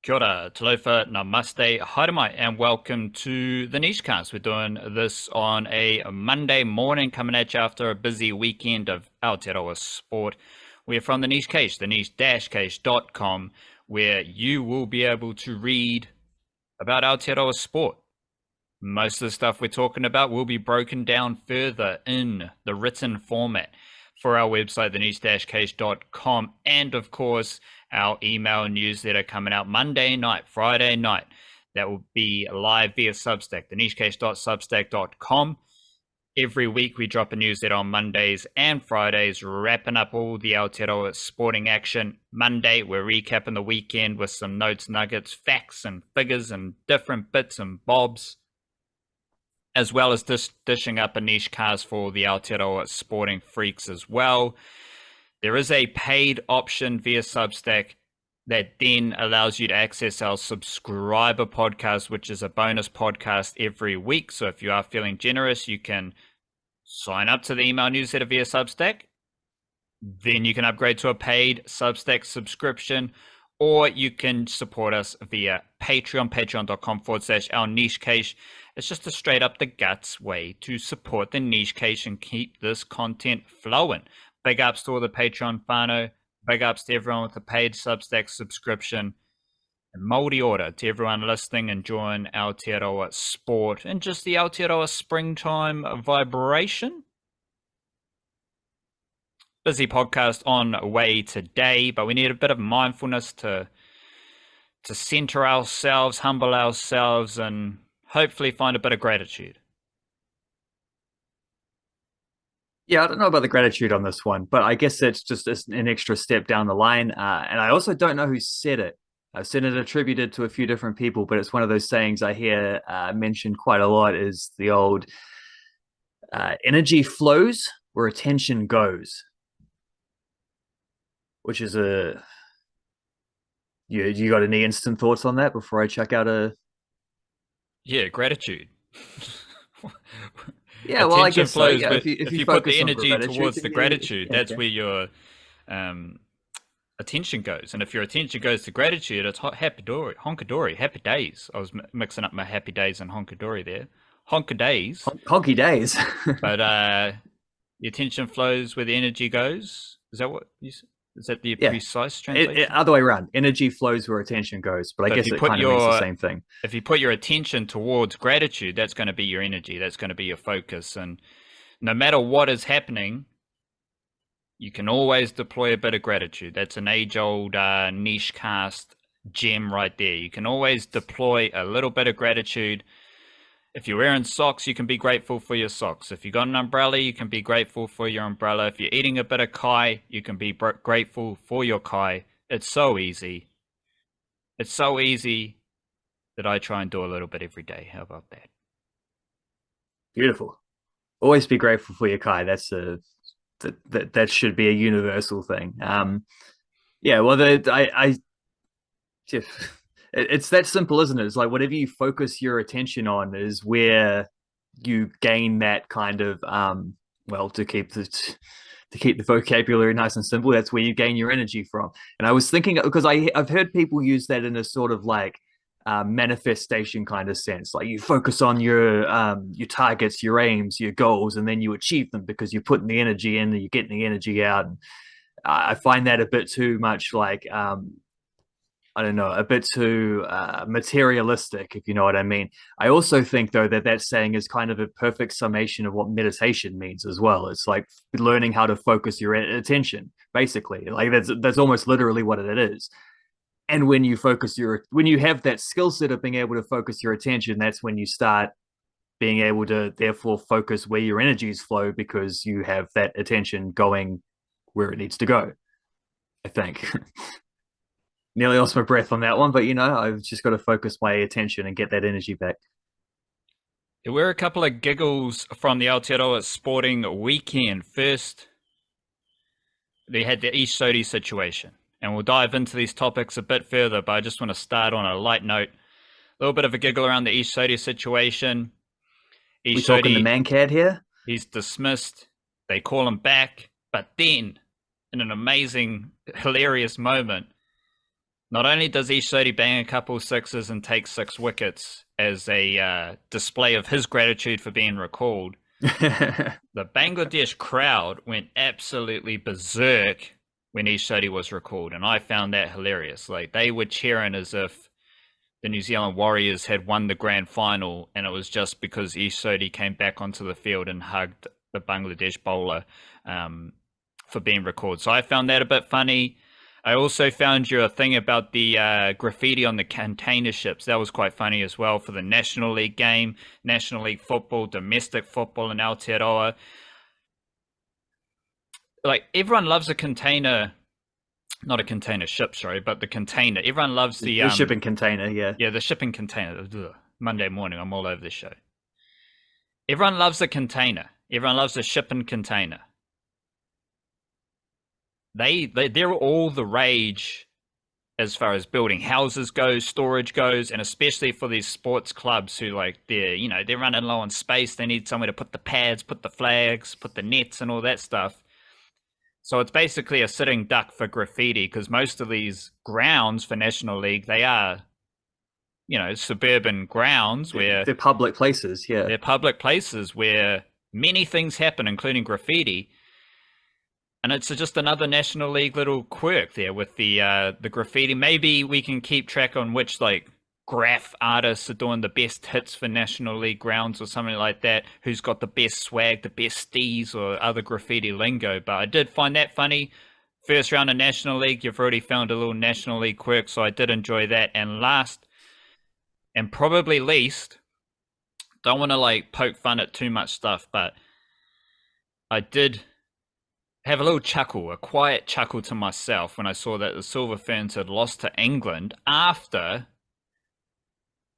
Kia ora, talofa, namaste, haere and welcome to the Niche Cast. We're doing this on a Monday morning, coming at you after a busy weekend of Aotearoa sport. We're from the Niche Case, the niche-case.com, where you will be able to read about Aotearoa sport. Most of the stuff we're talking about will be broken down further in the written format for our website, the niche-case.com, and of course, our email newsletter coming out Monday night, Friday night. That will be live via Substack, the nichecase.substack.com. Every week we drop a newsletter on Mondays and Fridays, wrapping up all the Aotearoa sporting action. Monday, we're recapping the weekend with some notes, nuggets, facts, and figures, and different bits and bobs, as well as dishing up a niche cast for the Aotearoa sporting freaks as well. There is a paid option via Substack that then allows you to access our subscriber podcast, which is a bonus podcast every week. So if you are feeling generous, you can sign up to the email newsletter via Substack. Then you can upgrade to a paid Substack subscription, or you can support us via Patreon, patreon.com/our niche case. It's just a straight up the guts way to support the niche case and keep this content flowing. Big ups to all the Patreon whānau. Big ups to everyone with a paid Substack subscription. And Māori ora to everyone listening, enjoying Aotearoa sport and just the Aotearoa springtime vibration. Busy podcast on way today, but we need a bit of mindfulness to center ourselves, humble ourselves, and hopefully find a bit of gratitude. Yeah, I don't know about the gratitude on this one, but I guess it's just an extra step down the line. And I also don't know who said it. I've seen it attributed to a few different people, but it's one of those sayings I hear mentioned quite a lot is the old energy flows where attention goes, which is you got any instant thoughts on that before I check out a... Yeah, gratitude. Yeah, well, I guess flows, so. Yeah, if you put the energy towards the gratitude, that's where your attention goes. And if your attention goes to gratitude, it's honkadory, happy days. I was mixing up my happy days and honkadory there. Honka days. Honky days. But the attention flows where the energy goes. Is that what you said? Is that the precise translation? Other way around. Energy flows where attention goes, but I guess it kind of means the same thing. If you put your attention towards gratitude, that's going to be your energy. That's going to be your focus. And no matter what is happening, you can always deploy a bit of gratitude. That's an age-old niche cast gem right there. You can always deploy a little bit of gratitude. If you're wearing socks, you can be grateful for your socks. If you got an umbrella, you can be grateful for your umbrella. If you're eating a bit of kai, you can be grateful for your kai. It's so easy. It's so easy that I try and do a little bit every day. How about that? Beautiful. Always be grateful for your kai. That's that should be a universal thing. Yeah, well, it's that simple, isn't it? It's like whatever you focus your attention on is where you gain that kind of well, to keep the vocabulary nice and simple, that's where you gain your energy from. And I was thinking, because I've heard people use that in a sort of like manifestation kind of sense, like you focus on your targets, your aims, your goals, and then you achieve them because you're putting the energy in and you're getting the energy out. And I find that a bit too much like I don't know, a bit too materialistic, if you know what I mean. I also think, though, that saying is kind of a perfect summation of what meditation means as well. It's like learning how to focus your attention, basically. Like that's almost literally what it is. And when you have that skill set of being able to focus your attention, that's when you start being able to therefore focus where your energies flow because you have that attention going where it needs to go, I think. Nearly lost my breath on that one, but I've just got to focus my attention and get that energy back. There were a couple of giggles from the Aotearoa sporting weekend. First, they had the East Sodhi situation, and we'll dive into these topics a bit further, but I just want to start on a light note. A little bit of a giggle around the East Sodhi situation. We talking the man-cad here? He's dismissed. They call him back, but then, in an amazing, hilarious moment, Not only does Sodhi bang a couple sixes and take 6 wickets as a display of his gratitude for being recalled, the Bangladesh crowd went absolutely berserk when Sodhi was recalled, and I found that hilarious. Like, they were cheering as if the New Zealand Warriors had won the grand final, and it was just because Sodhi came back onto the field and hugged the Bangladesh bowler for being recalled. So I found that a bit funny. I also found your thing about the graffiti on the container ships. That was quite funny as well for the National League game, National League football, domestic football in Aotearoa. Like, everyone loves a container, not a container ship, sorry, but the container. Everyone loves the shipping container, yeah. Yeah, the shipping container. Ugh. Monday morning, I'm all over this show. Everyone loves a container. Everyone loves a shipping container. They're all the rage as far as building houses goes, storage goes, and especially for these sports clubs who, like, they're running low on space. They need somewhere to put the pads, put the flags, put the nets, and all that stuff. So it's basically a sitting duck for graffiti, because most of these grounds for National League, they are, suburban grounds where they're public places. Yeah, they're public places where many things happen, including graffiti. And it's just another National League little quirk there with the graffiti. Maybe we can keep track on which, like, graph artists are doing the best hits for National League grounds or something like that, who's got the best swag, the best steez, or other graffiti lingo. But I did find that funny. First round of National League, you've already found a little National League quirk, so I did enjoy that. And last, and probably least, don't want to, like, poke fun at too much stuff, but I did have a little chuckle, a quiet chuckle to myself when I saw that the Silver Ferns had lost to England after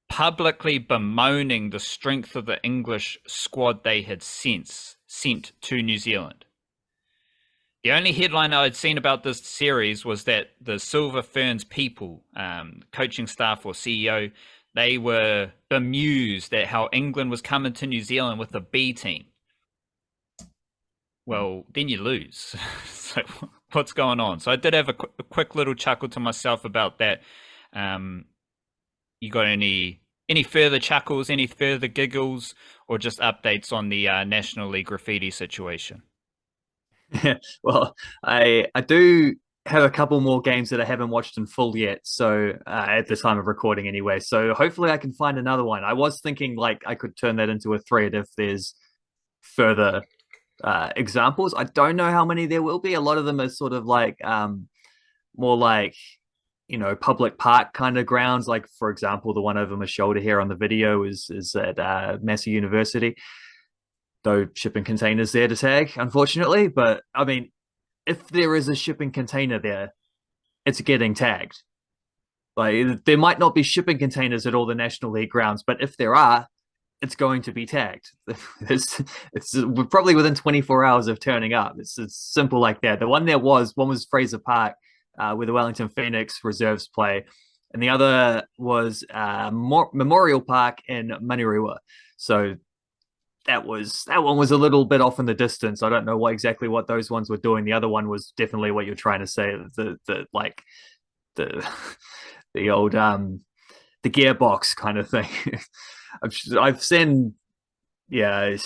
publicly bemoaning the strength of the English squad they had sent to New Zealand. The only headline I had seen about this series was that the Silver Ferns people, coaching staff or CEO, they were bemused at how England was coming to New Zealand with a B team. Well, then you lose. So what's going on? So I did have a quick little chuckle to myself about that. You got any further chuckles, any further giggles, or just updates on the National League graffiti situation? Well, I do have a couple more games that I haven't watched in full yet. So at the time of recording, anyway. So hopefully I can find another one. I was thinking, like, I could turn that into a thread if there's further examples. I don't know how many there will be. A lot of them are sort of like more like, public park kind of grounds. Like, for example, the one over my shoulder here on the video is at Massey University. Though shipping containers there to tag, unfortunately. But I mean, if there is a shipping container there, it's getting tagged. Like, there might not be shipping containers at all the National League grounds, but if there are, it's going to be tagged. it's probably within 24 hours of turning up. It's simple like that. One was Fraser Park, where the Wellington Phoenix reserves play, and the other was Memorial Park in Manurewa. So that one was a little bit off in the distance. I don't know exactly what those ones were doing. The other one was definitely what you're trying to say. The the old the gearbox kind of thing. I've seen, yeah,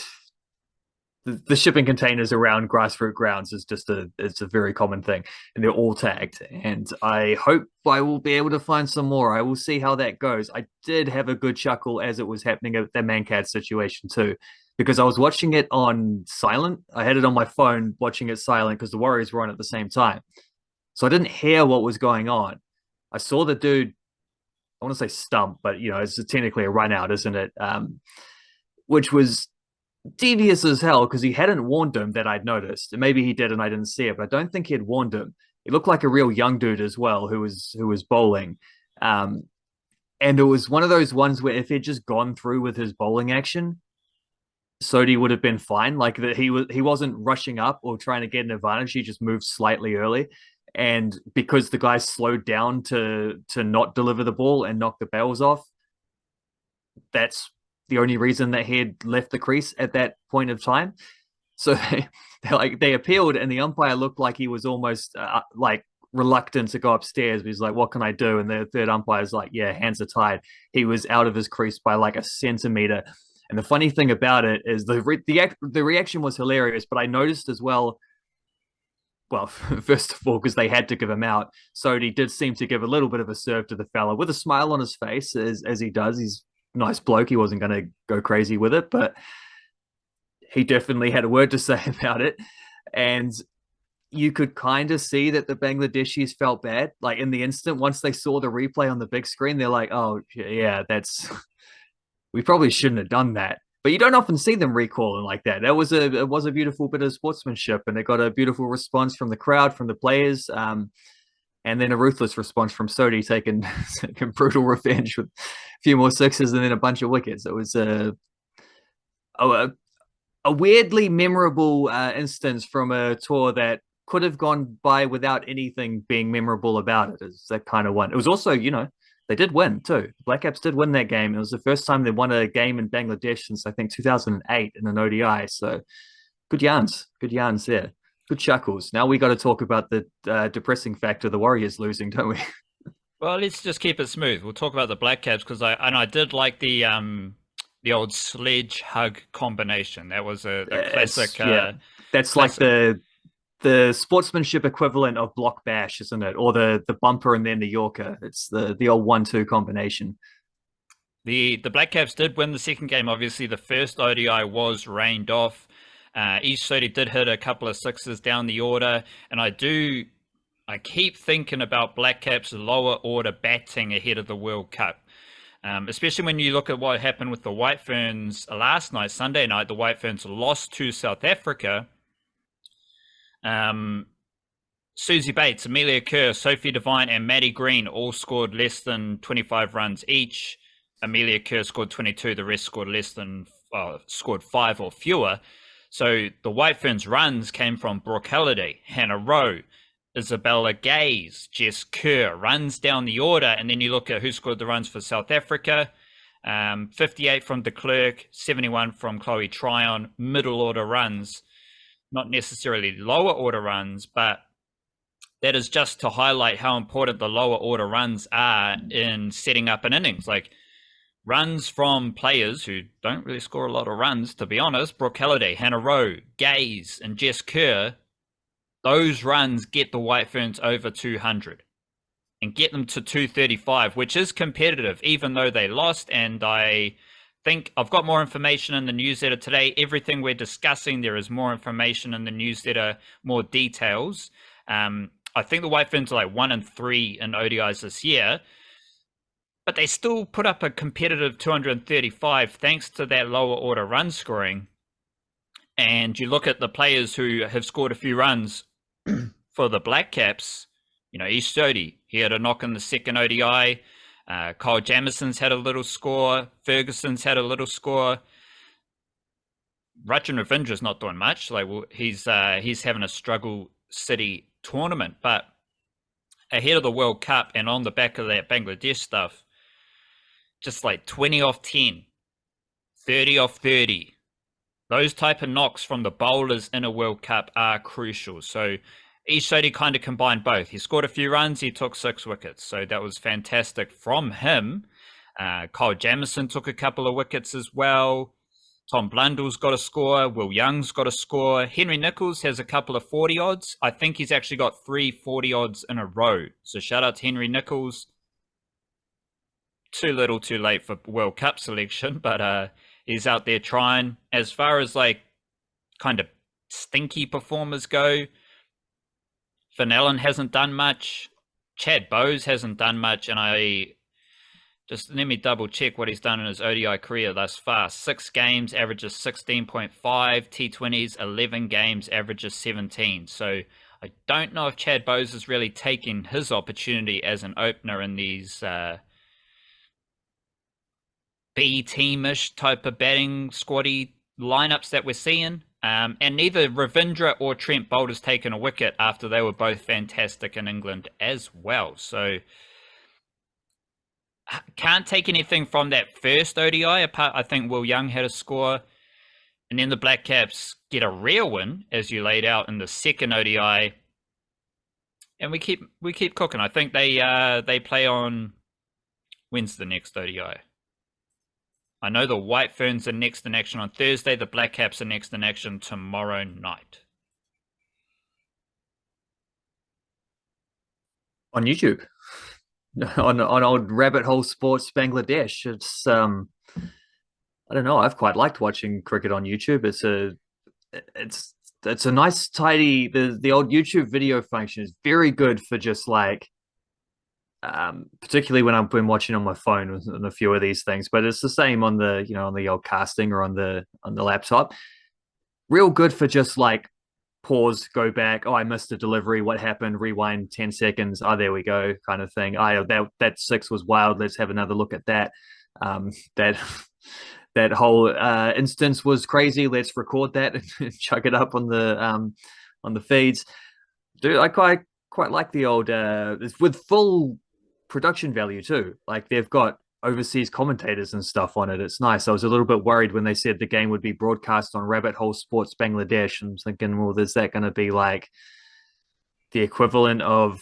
the shipping containers around grassroots grounds is just it's a very common thing, and they're all tagged. And I hope I will be able to find some more. I will see how that goes. I did have a good chuckle as it was happening at the Mancad situation too, because I was watching it on silent. I had it on my phone, watching it silent because the Warriors were on at the same time, so I didn't hear what was going on. I saw the dude, I want to say stump, but it's technically a run out, isn't it? Which was devious as hell because he hadn't warned him that I'd noticed. And maybe he did and I didn't see it, but I don't think he had warned him. He looked like a real young dude as well who was bowling. And it was one of those ones where if he'd just gone through with his bowling action, Sodhi would have been fine. Like, that he wasn't rushing up or trying to get an advantage. He just moved slightly early. And because the guy slowed down to not deliver the ball and knock the bails off, that's the only reason that he had left the crease at that point of time. So they appealed, and the umpire looked like he was almost like reluctant to go upstairs. But he's like, "What can I do?" And the third umpire's like, "Yeah, hands are tied." He was out of his crease by like a centimeter. And the funny thing about it is the reaction was hilarious. But I noticed as well. Well, first of all, because they had to give him out, Sodhi did seem to give a little bit of a serve to the fella with a smile on his face, as he does. He's a nice bloke. He wasn't going to go crazy with it, but he definitely had a word to say about it. And you could kind of see that the Bangladeshis felt bad. Like in the instant, once they saw the replay on the big screen, they're like, "Oh yeah, that's we probably shouldn't have done that." But you don't often see them recalling like that. It was a beautiful bit of sportsmanship, and it got a beautiful response from the crowd, from the players, and then a ruthless response from Sodhi taking brutal revenge with a few more sixes and then a bunch of wickets. It was a, a weirdly memorable instance from a tour that could have gone by without anything being memorable about it. It's that kind of one. It was also, they did win too. Black Caps did win that game. It was the first time they won a game in Bangladesh since I think 2008 in an ODI. So good yarns there. Good chuckles. Now we got to talk about the depressing fact of the Warriors losing, don't we? Well, let's just keep it smooth. We'll talk about the Black Caps because I did like the old sledge hug combination. That was a classic. That's classic. Like the sportsmanship equivalent of block bash, isn't it? Or the bumper and then the Yorker. It's the old 1-2 combination. The Black Caps did win the second game. Obviously, the first ODI was rained off. East Sodhi did hit a couple of sixes down the order, and I keep thinking about Black Caps lower order batting ahead of the World Cup. Especially when you look at what happened with the White Ferns last night, Sunday night. The White Ferns lost to South Africa. Susie Bates, Amelia Kerr, Sophie Devine, and Maddie Green all scored less than 25 runs each. Amelia Kerr scored 22. The rest scored 5 or fewer. So the White Ferns runs came from Brooke Halliday, Hannah Rowe, Isabella Gaze, Jess Kerr, runs down the order. And then you look at who scored the runs for South Africa. 58 from de Klerk, 71 from Chloe Tryon, middle order runs. Not necessarily lower order runs, but that is just to highlight how important the lower order runs are in setting up an innings. Like runs from players who don't really score a lot of runs, to be honest. Brooke Halliday, Hannah Rowe, Gaze, and Jess Kerr. Those runs get the White Ferns over 200 and get them to 235, which is competitive, even though they lost. And I think I've got more information in the newsletter today. Everything we're discussing, there is more information in the newsletter, more details. I think the White Ferns are like 1-3 in ODIs this year, but they still put up a competitive 235 thanks to that lower order run scoring. And you look at the players who have scored a few runs for the Black Caps, East Sodhi, he had a knock in the second ODI. Kyle Jamison's had a little score. Ferguson's had a little score. Rachin Ravindra's not doing much. He's having a struggle city tournament, but ahead of the World Cup and on the back of that Bangladesh stuff, just like 20 off 10, 30 off 30. Those type of knocks from the bowlers in a World Cup are crucial. So East Sodhi kind of combined both. He scored a few runs, he took 6 wickets. So that was fantastic from him. Kyle Jamison took a couple of wickets as well. Tom Blundell's got a score. Will Young's got a score. Henry Nicholls has a couple of 40 odds. I think he's actually got 3 40 odds in a row. So shout out to Henry Nicholls. Too little, too late for World Cup selection, but he's out there trying. As far as kind of stinky performers go, Van Allen hasn't done much. Chad Bowes hasn't done much, and let me double check what he's done in his ODI career thus far. 6 games, averages 16.5. T20s, 11 games, averages 17. So I don't know if Chad Bowes is really taking his opportunity as an opener in these B-teamish type of batting squaddy lineups that we're seeing. And neither Ravindra or Trent Boult has taken a wicket after they were both fantastic in England as well. So can't take anything from that first ODI. Apart, I think Will Young had a score. And then the Black Caps get a rare win, as you laid out in the second ODI. And we keep cooking. I think they play on, when's the next ODI? I know the White Ferns are next in action on Thursday. The Blackcaps are next in action tomorrow night. On YouTube. On old Rabbit Hole Sports Bangladesh. It's I don't know. I've quite liked watching cricket on YouTube. It's it's a nice tidy the old YouTube video function is very good for just like particularly when I've been watching on my phone and a few of these things, but it's the same on the on the old casting or on the laptop. Real good for just like pause, go back. Oh, I missed a delivery. What happened? Rewind 10 seconds. Oh, there we go, kind of thing. That six was wild. Let's have another look at that. That that whole instance was crazy. Let's record that and chuck it up on the feeds. Dude, I quite like the old with full production value too. Like they've got overseas commentators and stuff on it. It's nice. I was a little bit worried when they said the game would be broadcast on Rabbit Hole Sports Bangladesh. I'm thinking, well, is that going to be like the equivalent of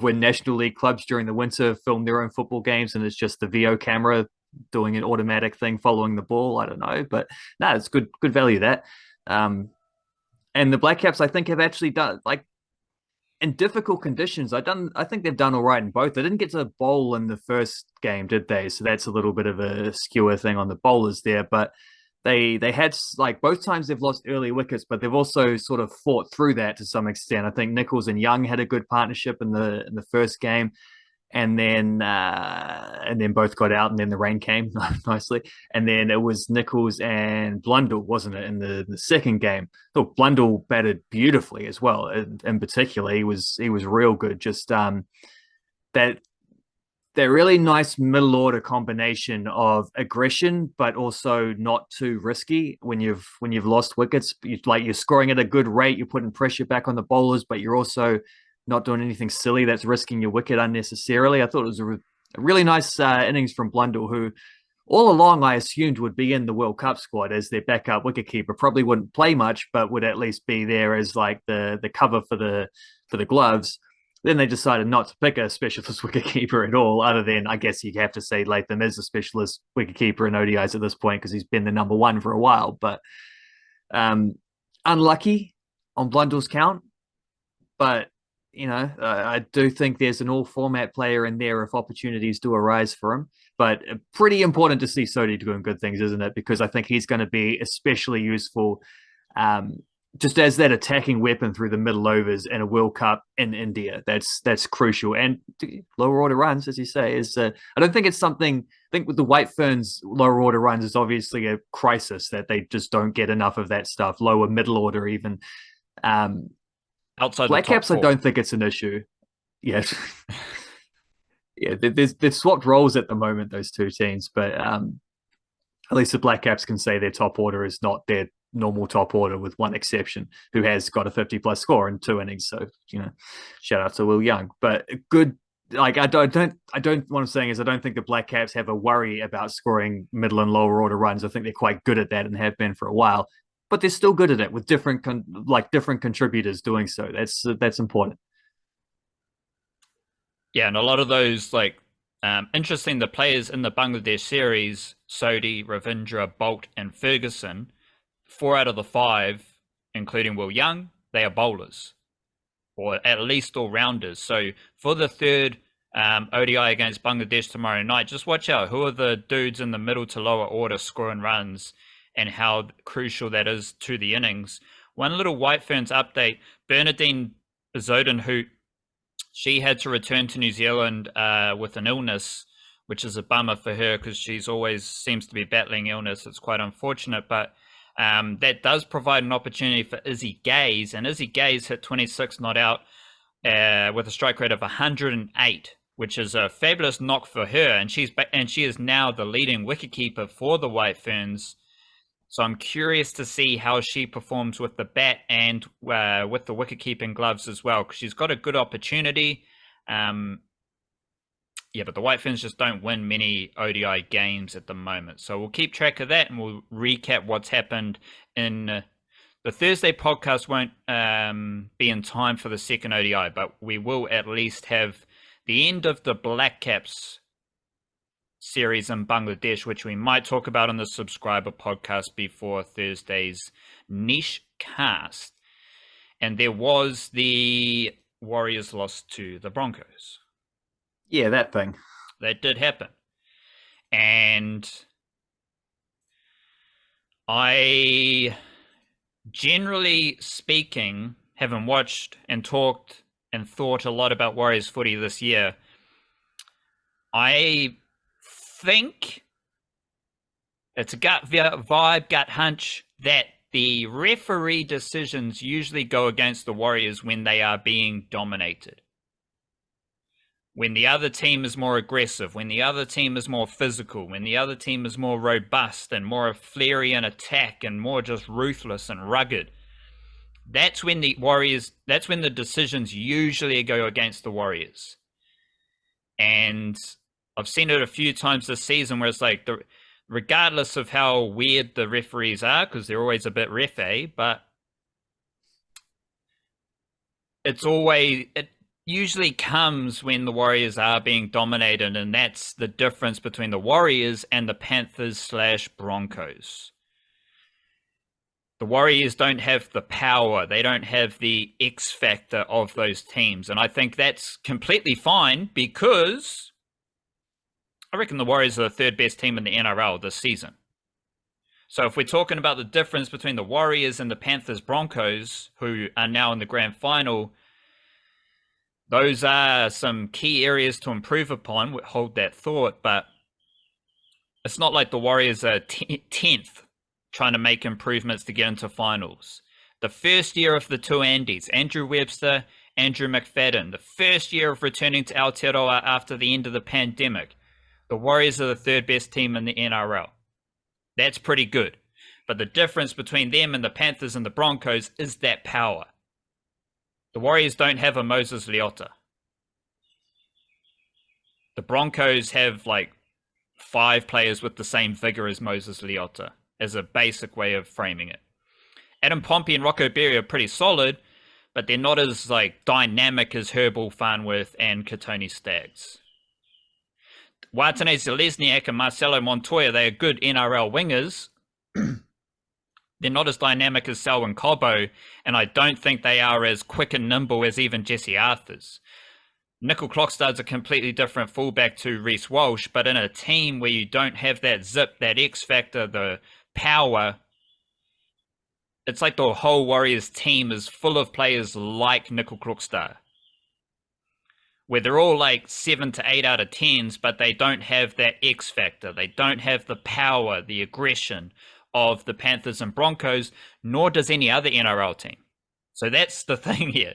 when National League clubs during the winter film their own football games and it's just the VO camera doing an automatic thing following the ball? I don't know, but no, it's good value that. And the Black Caps, I think, have actually done like in difficult conditions. I think they've done all right in both. They didn't get to bowl in the first game, did they? So that's a little bit of a skewer thing on the bowlers there. But they had like both times they've lost early wickets, but they've also sort of fought through that to some extent. I think Nichols and Young had a good partnership in the first game, and then both got out, and then the rain came nicely, and then it was Nichols and Blundell, wasn't it, in the second game? Look, Blundell batted beautifully as well. In particular, he was real good. Just that that really nice middle order combination of aggression, but also not too risky when you've lost wickets. You're scoring at a good rate, you're putting pressure back on the bowlers, but you're also not doing anything silly that's risking your wicket unnecessarily. I thought it was a really nice innings from Blundell, who all along I assumed would be in the World Cup squad as their backup wicketkeeper. Probably wouldn't play much, but would at least be there as like the cover for the gloves. Then they decided not to pick a specialist wicketkeeper at all, other than I guess you have to say Latham is a specialist wicketkeeper in ODIs at this point because he's been the number one for a while. But unlucky on Blundell's count. But I do think there's an all format player in there if opportunities do arise for him. But pretty important to see Sodhi doing good things, isn't it? Because I think he's going to be especially useful just as that attacking weapon through the middle overs in a World Cup in India. That's crucial. And lower order runs, as you say, is I don't think it's something. I think with the White Ferns, lower order runs is obviously a crisis that they just don't get enough of that stuff. Lower middle order even. Outside Black the top Caps, four. I don't think it's an issue. Yes. Yeah, they've swapped roles at the moment, those two teams, but at least the Black Caps can say their top order is not their normal top order, with one exception, who has got a 50+ score in 2 innings. So shout out to Will Young. But good, like I don't what I'm saying is I don't think the Black Caps have a worry about scoring middle and lower order runs. I think they're quite good at that and have been for a while. But they're still good at it with different contributors doing so. That's important. Yeah, and a lot of those, like, interesting, the players in the Bangladesh series, Sodhi, Ravindra, Bolt, and Ferguson, 4 out of the 5, including Will Young, they are bowlers, or at least all-rounders. So for the third ODI against Bangladesh tomorrow night, just watch out. Who are the dudes in the middle to lower order scoring runs and how crucial that is to the innings. One little White Ferns update, Bernadine Zoden, who she had to return to New Zealand with an illness, which is a bummer for her because she's always seems to be battling illness. It's quite unfortunate, but that does provide an opportunity for Izzy Gaze, and Izzy Gaze hit 26 not out with a strike rate of 108, which is a fabulous knock for her, and she is now the leading wicketkeeper for the White Ferns. So I'm curious to see how she performs with the bat and with the wicket-keeping gloves as well, because she's got a good opportunity. Yeah, but the White Ferns just don't win many ODI games at the moment. So we'll keep track of that, and we'll recap what's happened in The Thursday podcast won't be in time for the second ODI, but we will at least have the end of the Blackcaps series in Bangladesh, which we might talk about on the subscriber podcast before Thursday's niche cast. And there was the Warriors lost to the Broncos. Yeah, that thing. That did happen. And I, generally speaking, having watched and talked and thought a lot about Warriors footy this year, I think it's a gut vibe, gut hunch that the referee decisions usually go against the Warriors when they are being dominated. When the other team is more aggressive, when the other team is more physical, when the other team is more robust and more flary in attack and more just ruthless and rugged, that's when the decisions usually go against the Warriors. And I've seen it a few times this season where it's like, regardless of how weird the referees are, because they're always a bit ref-y, but it usually comes when the Warriors are being dominated, and that's the difference between the Warriors and the Panthers/Broncos. The Warriors don't have the power. They don't have the X factor of those teams. And I think that's completely fine because I reckon the Warriors are the third best team in the NRL this season. So if we're talking about the difference between the Warriors and the Panthers/Broncos, who are now in the grand final, those are some key areas to improve upon. Hold that thought, but it's not like the Warriors are 10th trying to make improvements to get into finals. The first year of the two Andys, Andrew Webster, Andrew McFadden, the first year of returning to Aotearoa after the end of the pandemic, the Warriors are the third best team in the NRL. That's pretty good. But the difference between them and the Panthers and the Broncos is that power. The Warriors don't have a Moses Leota. The Broncos have like 5 players with the same vigor as Moses Leota, as a basic way of framing it. Adam Pompey and Rocco Berry are pretty solid, but they're not as like dynamic as Herbal Farnworth and Katoni Staggs. Watane Zelezniak and Marcelo Montoya, they are good NRL wingers. They're not as dynamic as Selwyn Cobbo, and I don't think they are as quick and nimble as even Jesse Arthurs. Nickel Clockstad's a completely different fullback to Reece Walsh, but in a team where you don't have that zip, that X factor, the power, it's like the whole Warriors team is full of players like Nickel Clockstad, where they're all like 7 to 8 out of 10s, but they don't have that X factor. They don't have the power, the aggression of the Panthers and Broncos, nor does any other NRL team. So that's the thing here.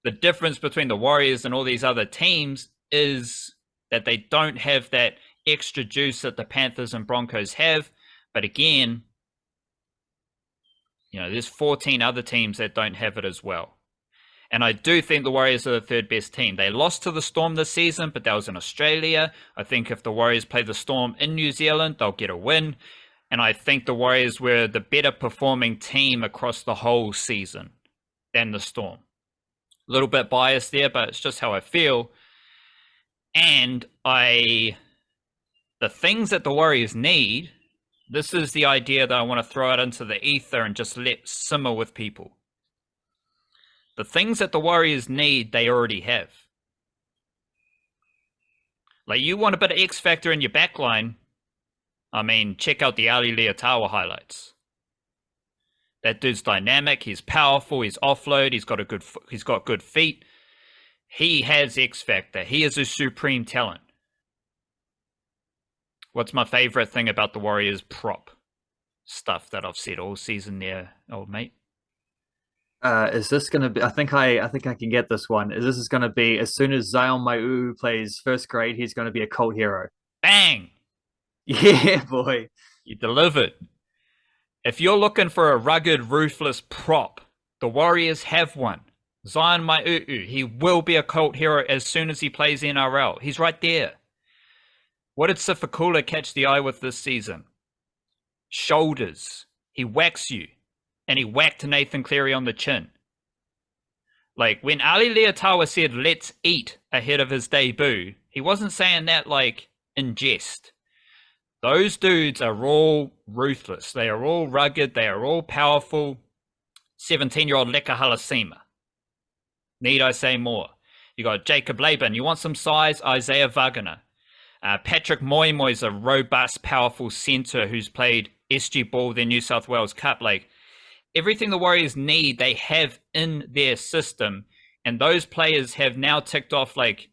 The difference between the Warriors and all these other teams is that they don't have that extra juice that the Panthers and Broncos have. But again, there's 14 other teams that don't have it as well. And I do think the Warriors are the third best team. They lost to the Storm this season, but that was in Australia. I think if the Warriors play the Storm in New Zealand, they'll get a win. And I think the Warriors were the better performing team across the whole season than the Storm. A little bit biased there, but it's just how I feel. And the things that the Warriors need, this is the idea that I want to throw out into the ether and just let simmer with people. The things that the Warriors need, they already have. Like, you want a bit of X factor in your backline, I mean, check out the Ali Leotawa highlights. That dude's dynamic, he's powerful, he's offload, he's got good feet. He has X factor. He is a supreme talent. What's my favorite thing about the Warriors prop stuff that I've said all season there, old mate? Is this going to be? I think I can get this one. This is going to be as soon as Zion Maiu plays first grade, he's going to be a cult hero. Bang! Yeah, boy. You delivered. If you're looking for a rugged, ruthless prop, the Warriors have one. Zion Maiu, he will be a cult hero as soon as he plays NRL. He's right there. What did Sifakula catch the eye with this season? Shoulders. He whacks you. and he whacked Nathan Cleary on the chin. Like, when Ali Leotawa said, let's eat ahead of his debut, he wasn't saying that, like, in jest. Those dudes are all ruthless. They are all rugged. They are all powerful. 17-year-old Leka Halasima. Need I say more? You got Jacob Laban. You want some size? Isaiah Wagner. Patrick Moimoy's a robust, powerful centre who's played SG Ball, their New South Wales Cup. Like, everything the Warriors need, they have in their system. And those players have now ticked off, like,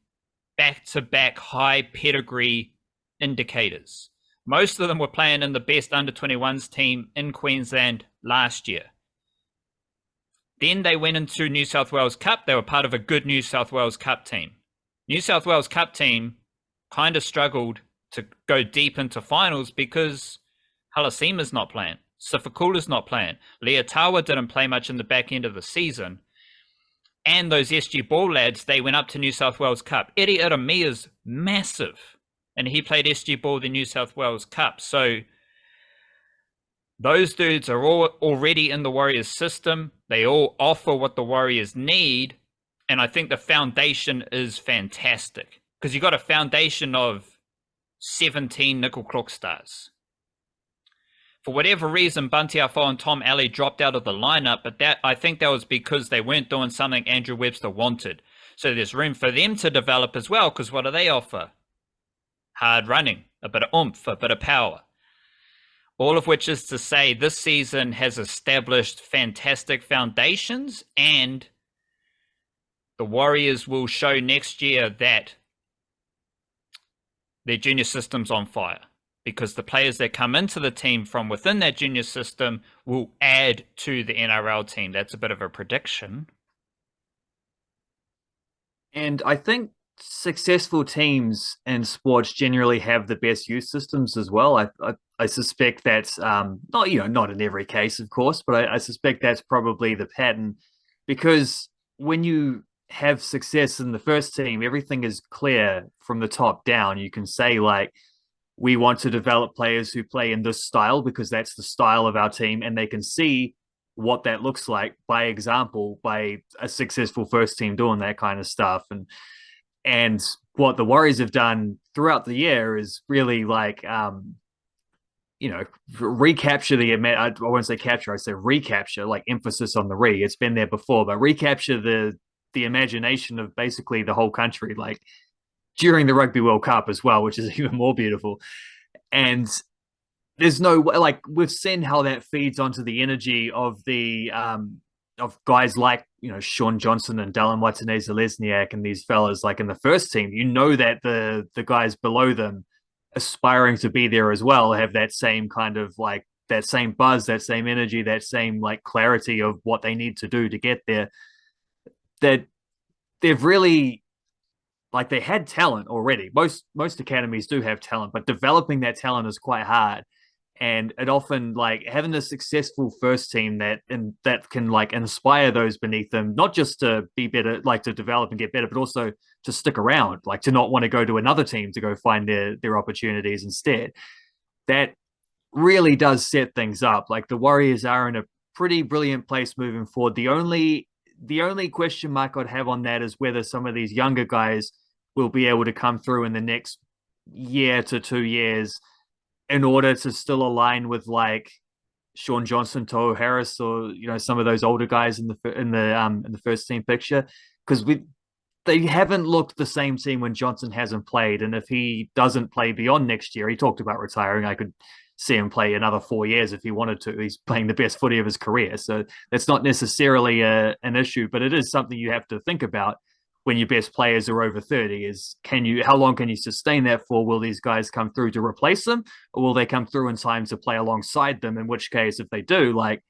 back-to-back high pedigree indicators. Most of them were playing in the best under-21s team in Queensland last year. Then they went into New South Wales Cup. They were part of a good New South Wales Cup team. New South Wales Cup team kind of struggled to go deep into finals because Halasima's not playing. Sifakula's not playing. Leotawa didn't play much in the back end of the season. And those SG Ball lads, they went up to New South Wales Cup. Eddie Iramia's massive. And he played SG Ball the New South Wales Cup. So those dudes are all already in the Warriors system. They all offer what the Warriors need. And I think the foundation is fantastic. Because you got a foundation of 17 nickel clock stars. For whatever reason, Bunty Afo and Tom Alley dropped out of the lineup, but I think that was because they weren't doing something Andrew Webster wanted. So there's room for them to develop as well, because what do they offer? Hard running, a bit of oomph, a bit of power. All of which is to say this season has established fantastic foundations, and the Warriors will show next year that their junior system's on fire, because the players that come into the team from within that junior system will add to the NRL team. That's a bit of a prediction. And I think successful teams in sports generally have the best youth systems as well. I suspect that's not in every case, of course, but I suspect that's probably the pattern, because when you have success in the first team, everything is clear from the top down. You can say, like, we want to develop players who play in this style because that's the style of our team, and they can see what that looks like by example, by a successful first team doing that kind of stuff. And what the Warriors have done throughout the year is really, like, recapture I won't say capture, I say recapture, like emphasis on the re. It's been there before, but recapture the imagination of basically the whole country, like during the Rugby World Cup as well, which is even more beautiful. And there's no way, like, we've seen how that feeds onto the energy of the of guys like, Sean Johnson and Dallin Watene-Zelezniak and these fellas, like, in the first team. That the guys below them aspiring to be there as well have that same kind of, like, that same buzz, that same energy, that same, like, clarity of what they need to do to get there. That they've really, like, they had talent already. Most academies do have talent, but developing that talent is quite hard. And it often, like, having a successful first team that can, like, inspire those beneath them, not just to be better, like, to develop and get better, but also to stick around, like, to not want to go to another team to go find their opportunities instead. That really does set things up. Like, the Warriors are in a pretty brilliant place moving forward. The only question mark I'd have on that is whether some of these younger guys will be able to come through in the next year to 2 years in order to still align with, like, Sean Johnson, Tohu Harris, or some of those older guys in the first team picture, because they haven't looked the same team when Johnson hasn't played. And if he doesn't play beyond next year, he talked about retiring. I could see him play another 4 years if he wanted to. He's playing the best footy of his career, so that's not necessarily an issue, but it is something you have to think about when your best players are over 30 is, how long can you sustain that for? Will these guys come through to replace them, or will they come through in time to play alongside them? In which case, if they do, like,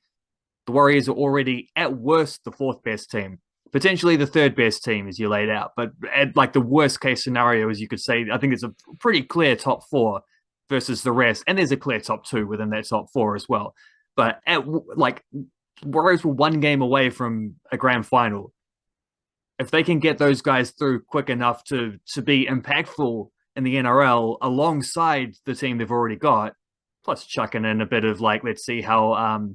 the Warriors are already at worst the fourth best team, potentially the third best team as you laid out. But at, like, the worst case scenario, as you could say, I think it's a pretty clear top four versus the rest. And there's a clear top two within that top four as well. But Warriors were one game away from a grand final. If they can get those guys through quick enough to be impactful in the NRL alongside the team they've already got, plus chucking in a bit of, like, let's see how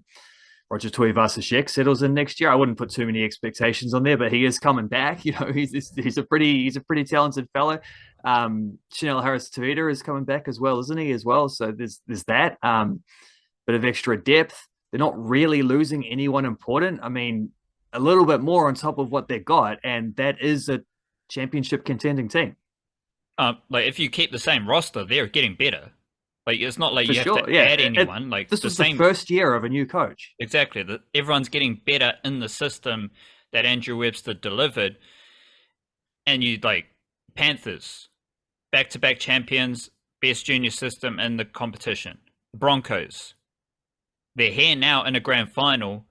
Roger Tuivasa-Sheck settles in next year. I wouldn't put too many expectations on there, but he is coming back. You know, he's a pretty talented fellow. Chanel Harris-Tavita is coming back as well, isn't he? As well, so there's that bit of extra depth. They're not really losing anyone important. I mean, a little bit more on top of what they got, and that is a championship contending team. Like if you keep the same roster, they're getting better. Like it's not like For you have sure, to yeah. add anyone. Like This the was same. the first year of a new coach. Exactly. Everyone's getting better in the system that Andrew Webster delivered. And you like Panthers, back-to-back champions, best junior system in the competition. Broncos, they're here now in a grand final,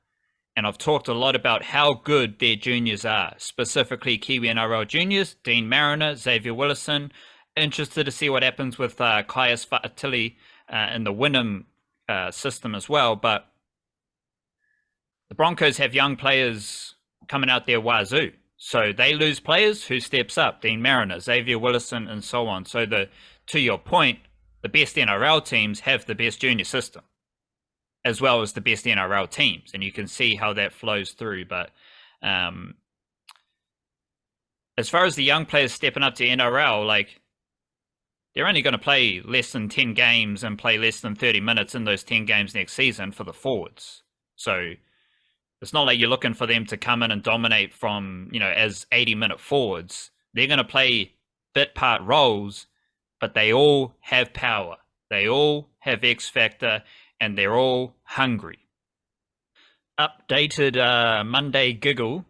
and I've talked a lot about how good their juniors are, specifically Kiwi NRL juniors, Dean Mariner, Xavier Willison. Interested to see what happens with Kaius Fa'atili in the Wynnum system as well, but the Broncos have young players coming out there wazoo. So they lose players, who steps up? Dean Mariner, Xavier Willison, and so on. So to your point, the best NRL teams have the best junior system, as well as the best NRL teams. And you can see how that flows through. But as far as the young players stepping up to NRL, like they're only going to play less than 10 games and play less than 30 minutes in those 10 games next season for the forwards. So it's not like you're looking for them to come in and dominate from, as 80-minute forwards. They're going to play bit part roles, but they all have power. They all have X factor, and they're all hungry. Updated Monday giggle.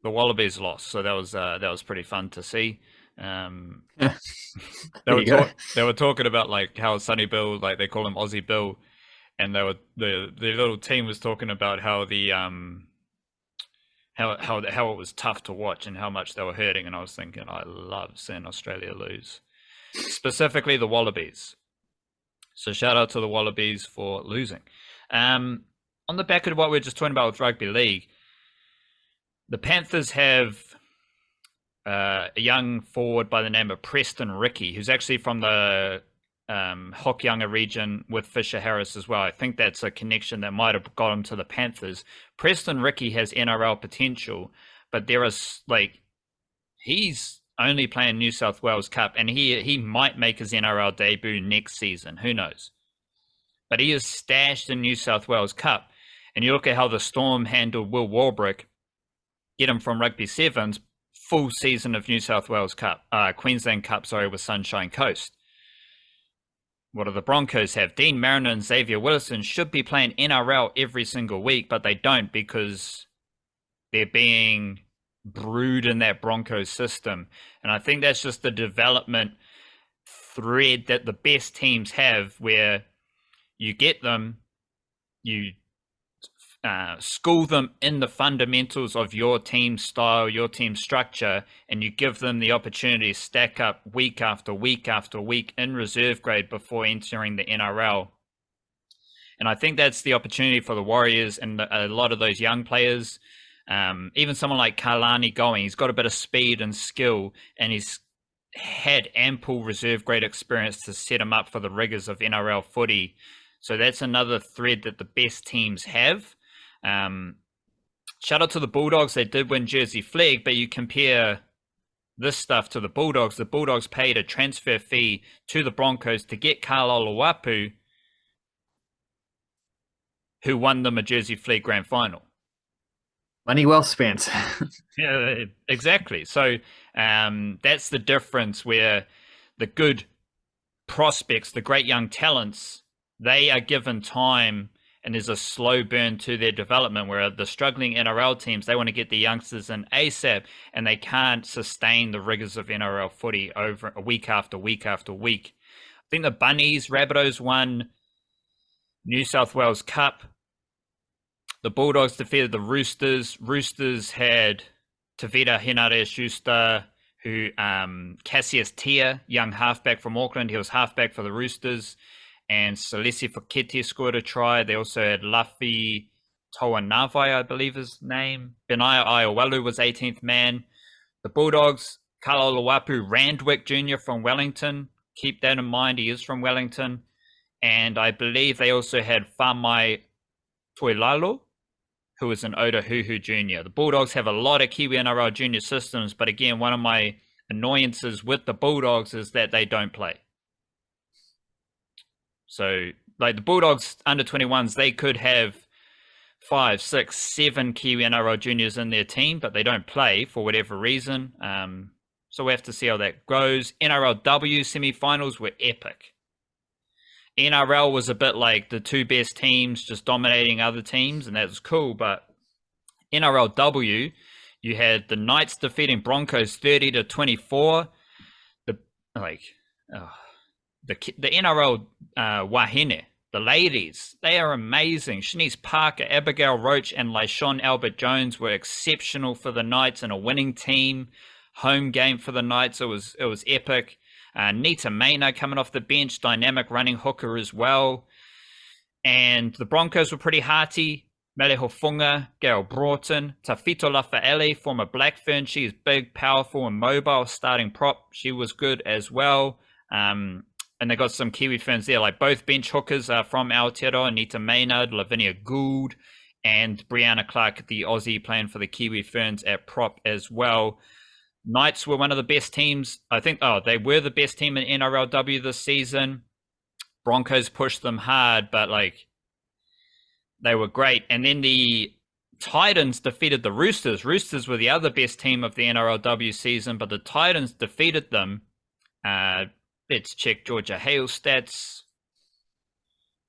The Wallabies lost, so that was pretty fun to see. They were talking about like how Sonny Bill, like they call him Aussie Bill. And the little team was talking about how the how it was tough to watch and how much they were hurting. And I was thinking, I love seeing Australia lose, specifically the Wallabies. So shout out to the Wallabies for losing. On the back of what we were just talking about with rugby league, the Panthers have a young forward by the name of Preston Ricky, who's actually from the Hokianga region with Fisher Harris as well. I think that's a connection that might have got him to the Panthers. Preston Ricky has NRL potential, but there is he's only playing New South Wales Cup, and he might make his NRL debut next season. Who knows? But he is stashed in New South Wales Cup, and you look at how the Storm handled Will Warbrick, get him from Rugby Sevens, full season of New South Wales Cup, Queensland Cup, with Sunshine Coast. What do the Broncos have? Dean Mariner and Xavier Willison should be playing NRL every single week, but they don't because they're being brewed in that Broncos system. And I think that's just the development thread that the best teams have, where you get them, you school them in the fundamentals of your team style, your team structure, and you give them the opportunity to stack up week after week after week in reserve grade before entering the NRL. And I think that's the opportunity for the Warriors and a lot of those young players. Even someone like Kalani going, he's got a bit of speed and skill, and he's had ample reserve grade experience to set him up for the rigors of NRL footy. So that's another thread that the best teams have. Shout out to the Bulldogs. They did win Jersey Flag, but you compare this stuff to the Bulldogs. The Bulldogs paid a transfer fee to the Broncos to get Karl Oluwapu, who won them a Jersey Flag grand final. Money well spent. Yeah, exactly. So that's the difference, where the good prospects, the great young talents, they are given time, and there's a slow burn to their development, where the struggling NRL teams, they want to get the youngsters in ASAP, and they can't sustain the rigors of NRL footy over a week after week after week. I think the Bunnies, Rabbitohs won New South Wales Cup. The Bulldogs defeated the Roosters. Roosters had Tavita Henare-Schuster, who Cassius Tia, young halfback from Auckland. He was halfback for the Roosters. And Salesi Fakete scored a try. They also had Lafi Toanavai, I believe his name. Benaya Iowalu was 18th man. The Bulldogs, Karl Oluwapu Randwick Jr. from Wellington. Keep that in mind, he is from Wellington. And I believe they also had Famai Toilalo, who is an Otahuhu junior. The Bulldogs have a lot of Kiwi NRL junior systems, but again, one of my annoyances with the Bulldogs is that they don't play. So, like the Bulldogs under 21s, they could have 5, 6, 7 Kiwi NRL juniors in their team, but they don't play for whatever reason. So we have to see how that goes. NRLW semi-finals were epic. NRL was a bit like the two best teams just dominating other teams, and that was cool. But NRLW, you had the Knights defeating Broncos 30-24. The NRL Wahine, the ladies, they are amazing. Shanice Parker, Abigail Roach, and Lyshawn Albert-Jones were exceptional for the Knights and a winning team. Home game for the Knights, it was epic. Nita Maina coming off the bench, dynamic running hooker as well. And the Broncos were pretty hearty. Mele Hofunga, Gail Broughton, Tafito Lafa'ele, former Black Fern. She is big, powerful, and mobile, starting prop. She was good as well. And they got some Kiwi Ferns there, like both bench hookers are from Aotearoa, Anita Maynard, Lavinia Gould, and Brianna Clark, the Aussie, playing for the Kiwi Ferns at prop as well. Knights were one of the best teams. I think, they were the best team in NRLW this season. Broncos pushed them hard, but they were great. And then the Titans defeated the Roosters. Roosters were the other best team of the NRLW season, but the Titans defeated them. Let's check Georgia Hale's stats.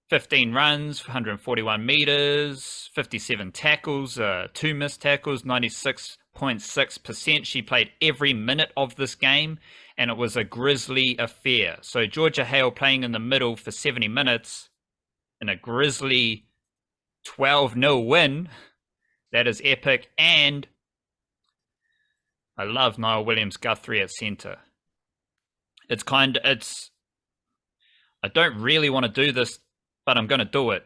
15 runs, 141 meters, 57 tackles, 2 missed tackles, 96.6%. She played every minute of this game, and it was a grisly affair. So Georgia Hale playing in the middle for 70 minutes in a grisly 12-0 win. That is epic. And I love Niall Williams-Guthrie at centre. I don't really want to do this, but I'm going to do it.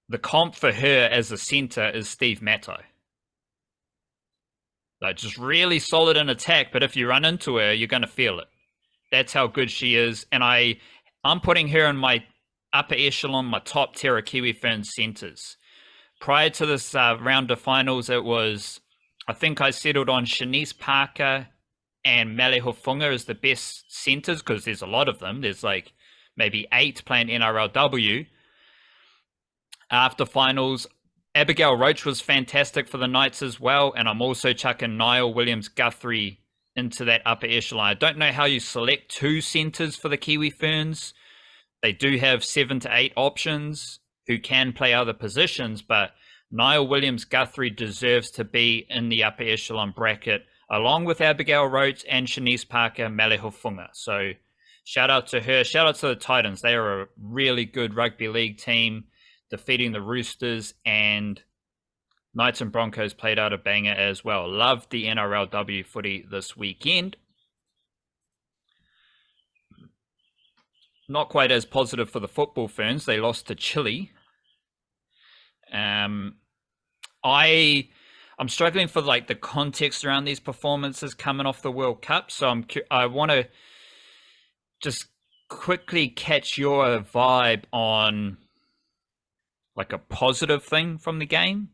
The comp for her as a centre is Steve Matto. Like, just really solid in attack, but if you run into her, you're going to feel it. That's how good she is. And I'm putting her in my upper echelon, my top tier of Kiwi Ferns centres. Prior to this round of finals, I think I settled on Shanice Parker and Mele Hofunga as the best centres, because there's a lot of them. There's like maybe 8 playing NRLW. After finals, Abigail Roach was fantastic for the Knights as well, and I'm also chucking Niall Williams-Guthrie into that upper echelon. I don't know how you select 2 centres for the Kiwi Ferns. They do have 7 to 8 options who can play other positions, but Niall Williams-Guthrie deserves to be in the upper echelon bracket, along with Abigail Roach and Shanice Parker, Mele Hofunga. So shout out to her. Shout out to the Titans. They are a really good rugby league team, defeating the Roosters, and Knights and Broncos played out a banger as well. Loved the NRLW footy this weekend. Not quite as positive for the football Ferns. They lost to Chile. I'm struggling for the context around these performances coming off the World Cup. So I want to just quickly catch your vibe on a positive thing from the game.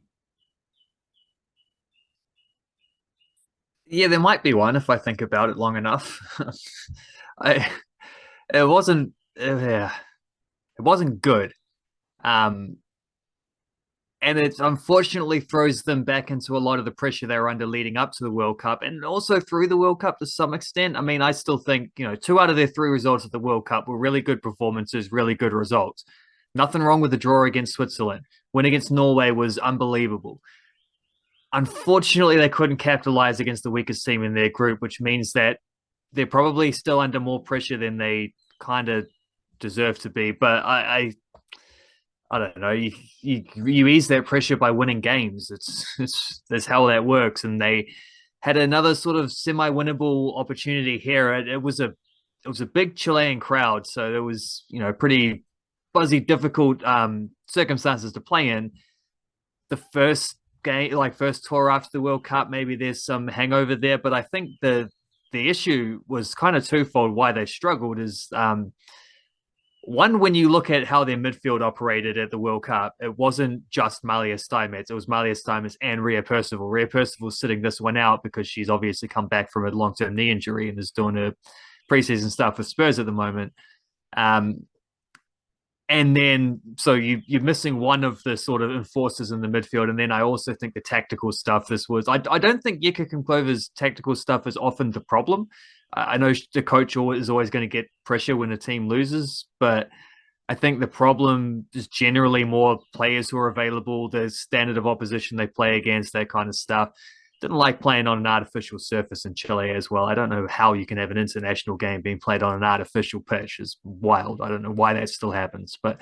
Yeah, there might be one if I think about it long enough. It wasn't good. And it unfortunately throws them back into a lot of the pressure they were under leading up to the World Cup, and also through the World Cup to some extent. I mean, I still think, 2 out of their 3 results at the World Cup were really good performances, really good results. Nothing wrong with the draw against Switzerland. Win against Norway was unbelievable. Unfortunately, they couldn't capitalize against the weakest team in their group, which means that they're probably still under more pressure than they kind of deserve to be. But I don't know. You ease that pressure by winning games. That's how that works. And they had another sort of semi-winnable opportunity here. It was a big Chilean crowd, so there was pretty buzzy, difficult circumstances to play in. The first game, first tour after the World Cup, maybe there's some hangover there, but I think the issue was kind of twofold. Why they struggled is One, when you look at how their midfield operated at the World Cup, it wasn't just Malia Steinmetz. It was Malia Steinmetz and Rhea Percival. Rhea Percival's sitting this one out because she's obviously come back from a long-term knee injury and is doing her preseason stuff with Spurs at the moment. Um, and then so you're missing one of the sort of enforcers in the midfield, and then I also think the tactical stuff. I don't think Yeka Klimkova's tactical stuff is often the problem. I know the coach is always going to get pressure when a team loses, but I think the problem is generally more players who are available, the standard of opposition they play against, that kind of stuff. Didn't like playing on an artificial surface in Chile as well. I don't know how you can have an international game being played on an artificial pitch. It's wild. I don't know why that still happens, but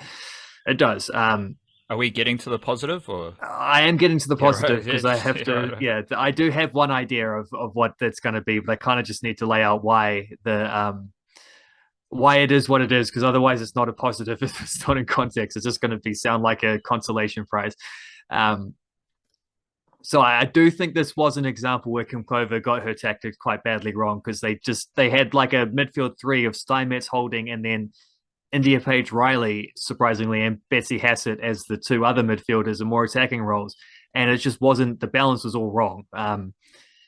it does. Are we getting to the positive, or? I am getting to the positive because I have to. Right. Yeah, I do have one idea of what that's going to be, but I kind of just need to lay out why it is what it is, because otherwise it's not a positive if it's not in context. It's just going to be sound like a consolation prize. Um, so I do think this was an example where Klimkova got her tactics quite badly wrong because they had like a midfield three of Steinmetz, Holding, and then India Page Riley, surprisingly, and Betsy Hassett as the two other midfielders in more attacking roles. And it just wasn't, the balance was all wrong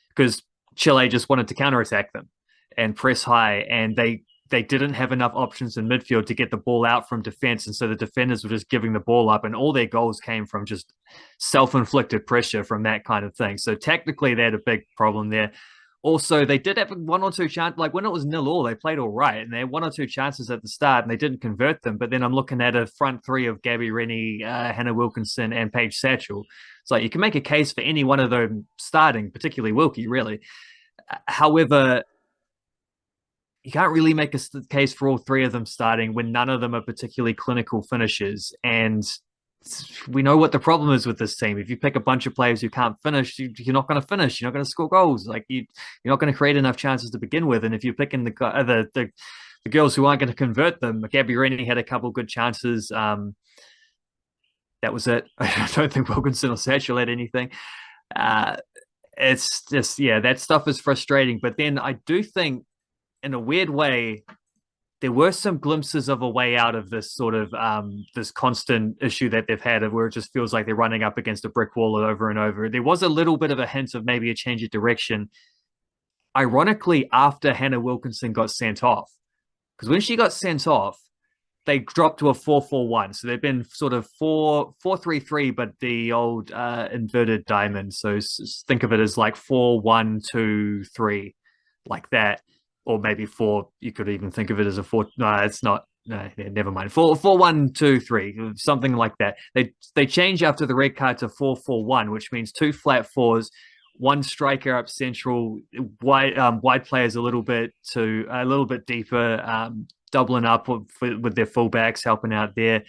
because Chile just wanted to counterattack them and press high, and they didn't have enough options in midfield to get the ball out from defense. And so the defenders were just giving the ball up, and all their goals came from just self-inflicted pressure from that kind of thing. So technically, they had a big problem there. Also, they did have one or two chances. Like when it was 0-0, they played all right, and they had one or two chances at the start, and they didn't convert them. But then I'm looking at a front three of Gabby Rennie, Hannah Wilkinson, and Paige Satchel. It's like you can make a case for any one of them starting, particularly Wilkie, really. However, you can't really make a case for all three of them starting when none of them are particularly clinical finishers. And we know what the problem is with this team. If you pick a bunch of players who can't finish, you're not going to finish. You're not going to score goals. You're not going to create enough chances to begin with. And if you're picking the girls who aren't going to convert them, Gabby Rennie had a couple good chances. That was it. I don't think Wilkinson or Satchel had anything. It's just, yeah, that stuff is frustrating. But then I do think, in a weird way, there were some glimpses of a way out of this sort of this constant issue that they've had, of where it just feels like they're running up against a brick wall over and over. There was a little bit of a hint of maybe a change of direction, ironically, after Hannah Wilkinson got sent off. Because when she got sent off, they dropped to a 4-4-1. So they've been sort of 4-3-3, but the old inverted diamond. So think of it as like 4-1-2-3, like that. Or maybe four, you could even think of it as a four. No, it's not. No, never mind. 4-1-2-3, something like that. They change after the red card to 4-4-1, which means two flat fours, one striker up central, wide players a little bit deeper, doubling up with their fullbacks, helping out there.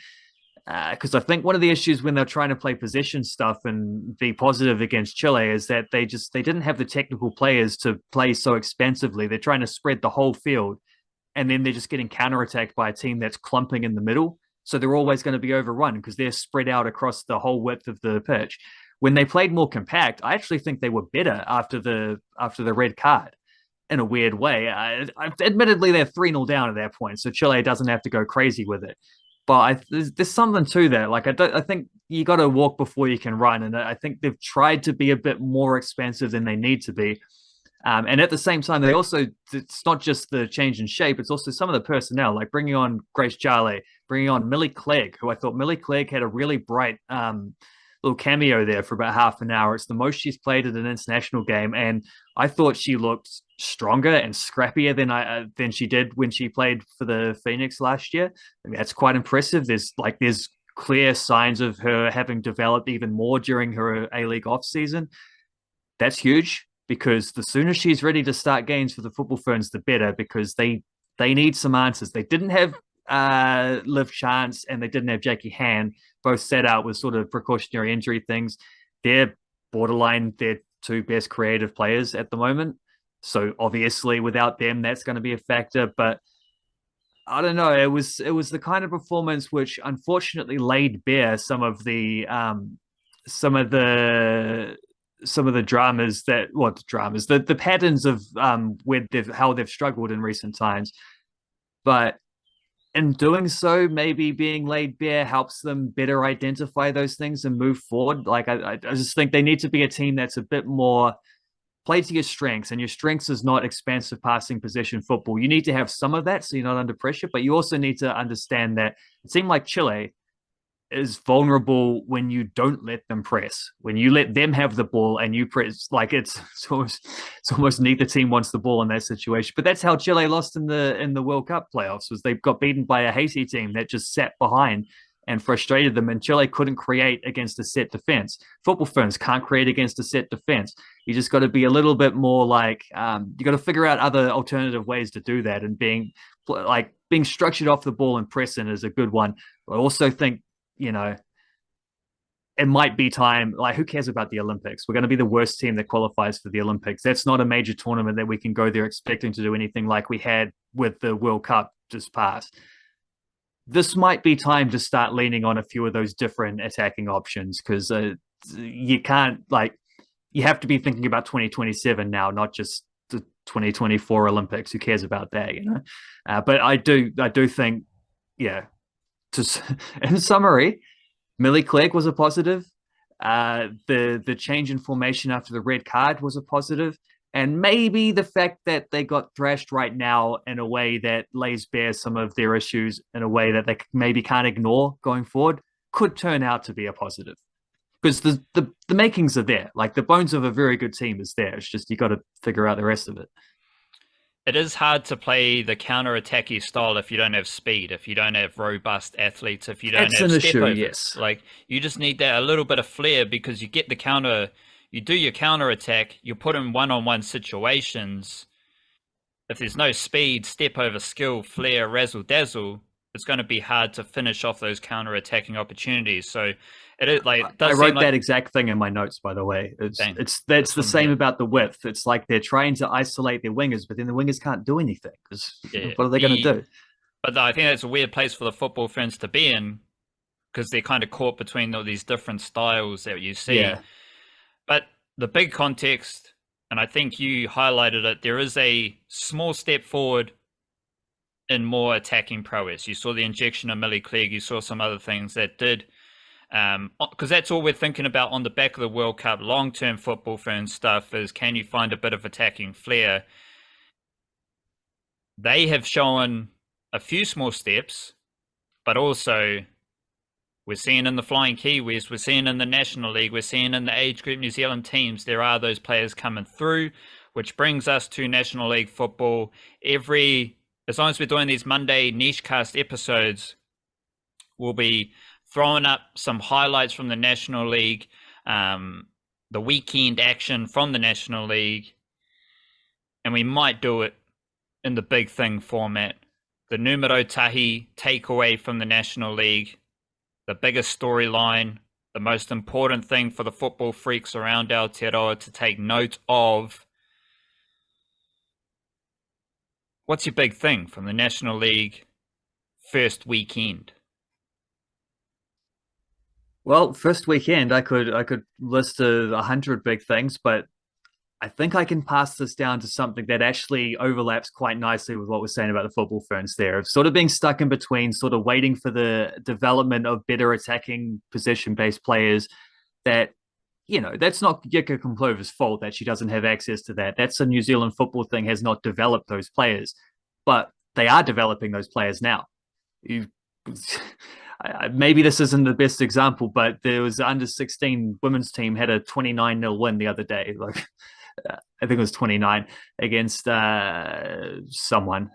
Because I think one of the issues when they're trying to play possession stuff and be positive against Chile is that they didn't have the technical players to play so expansively. They're trying to spread the whole field, and then they're just getting counterattacked by a team that's clumping in the middle. So they're always going to be overrun because they're spread out across the whole width of the pitch. When they played more compact, I actually think they were better after the red card, in a weird way. Admittedly, they're 3-0 down at that point, so Chile doesn't have to go crazy with it. But there's something to that. Like I think you got to walk before you can run, and I think they've tried to be a bit more expansive than they need to be. And at the same time, it's not just the change in shape; it's also some of the personnel, like bringing on Grace Jale, bringing on Millie Clegg, who I thought Millie Clegg had a really bright little cameo there for about half an hour. It's the most she's played at an international game, and I thought she looked stronger and scrappier than she did when she played for the Phoenix last year. I mean, that's quite impressive. There's clear signs of her having developed even more during her A-League off season. That's huge because the sooner she's ready to start games for the Football Ferns, the better, because they need some answers. They didn't have Liv Chance and they didn't have Jackie Han, both set out with sort of precautionary injury things. They're borderline their two best creative players at the moment. So obviously without them, that's going to be a factor. But I don't know. It was the kind of performance which unfortunately laid bare some of the dramas the patterns of how they've struggled in recent times. But in doing so, maybe being laid bare helps them better identify those things and move forward. Like I just think they need to be a team that's a bit more play to your strengths, and your strengths is not expansive passing possession football. You need to have some of that so you're not under pressure, but you also need to understand that it seemed like Chile is vulnerable when you don't let them press. When you let them have the ball and you press, like it's almost neither team wants the ball in that situation. But that's how Chile lost in the World Cup playoffs. Was they got beaten by a Haiti team that just sat behind and frustrated them, and Chile couldn't create against a set defense. Football ferns can't create against a set defense. You just got to be a little bit more like you got to figure out other alternative ways to do that, and being structured off the ball and pressing is a good one. I also think, you know, it might be time. Like, who cares about the Olympics? We're going to be the worst team that qualifies for the Olympics. That's not a major tournament that we can go there expecting to do anything like we had with the World Cup just past. This might be time to start leaning on a few of those different attacking options, because you can't, like, you have to be thinking about 2027 now, not just the 2024 Olympics. Who cares about that, you know? But I do think, yeah, just in summary, Millie Clegg was a positive. The change in formation after the red card was a positive. And maybe the fact that they got thrashed right now in a way that lays bare some of their issues in a way that they maybe can't ignore going forward could turn out to be a positive. Because the makings are there. Like, the bones of a very good team is there. It's just you got to figure out the rest of it. It is hard to play the counter-attacky style if you don't have speed, if you don't have robust athletes, if you don't That's have an step issue, overs. yes. Like, you just need that a little bit of flair, because you get the counter, you do your counter-attack, you put in one-on-one situations. If there's no speed, step over skill, flair, razzle dazzle, it's going to be hard to finish off those counter-attacking opportunities. So it is like, it I does seem wrote like, that exact thing in my notes, by the way. dang, That's the awesome. same Yeah. about the width. It's like they're trying to isolate their wingers, but then the wingers can't do anything. Yeah. What are they going to do? But I think that's a weird place for the football fans to be in, because they're kind of caught between all these different styles that you see. Yeah. But the big context, and I think you highlighted it, there is a small step forward in more attacking prowess. You saw the injection of Millie Clegg, you saw some other things that did, because that's all we're thinking about on the back of the World Cup. Long-term football fan stuff is, can you find a bit of attacking flair? They have shown a few small steps, but also we're seeing in the Flying Kiwis, we're seeing in the National League, we're seeing in the age group New Zealand teams, there are those players coming through, which brings us to National League football. As long as we're doing these Monday niche cast episodes, we'll be throwing up some highlights from the National League, the weekend action from the National League, and we might do it in the big thing format. The numero tahi takeaway from the National League, the biggest storyline, the most important thing for the football freaks around Aotearoa to take note of. What's your big thing from the National League first weekend? Well, first weekend, I could list 100 big things, but I think I can pass this down to something that actually overlaps quite nicely with what we're saying about the football ferns there, of sort of being stuck in between, sort of waiting for the development of better attacking possession-based players. That, you know, that's not Yika Komplova's fault that she doesn't have access to that. That's a New Zealand football thing, has not developed those players, but they are developing those players now. You, maybe this isn't the best example, but there was the under 16 women's team had a 29-0 win the other day. Like, I think it was 29 against someone,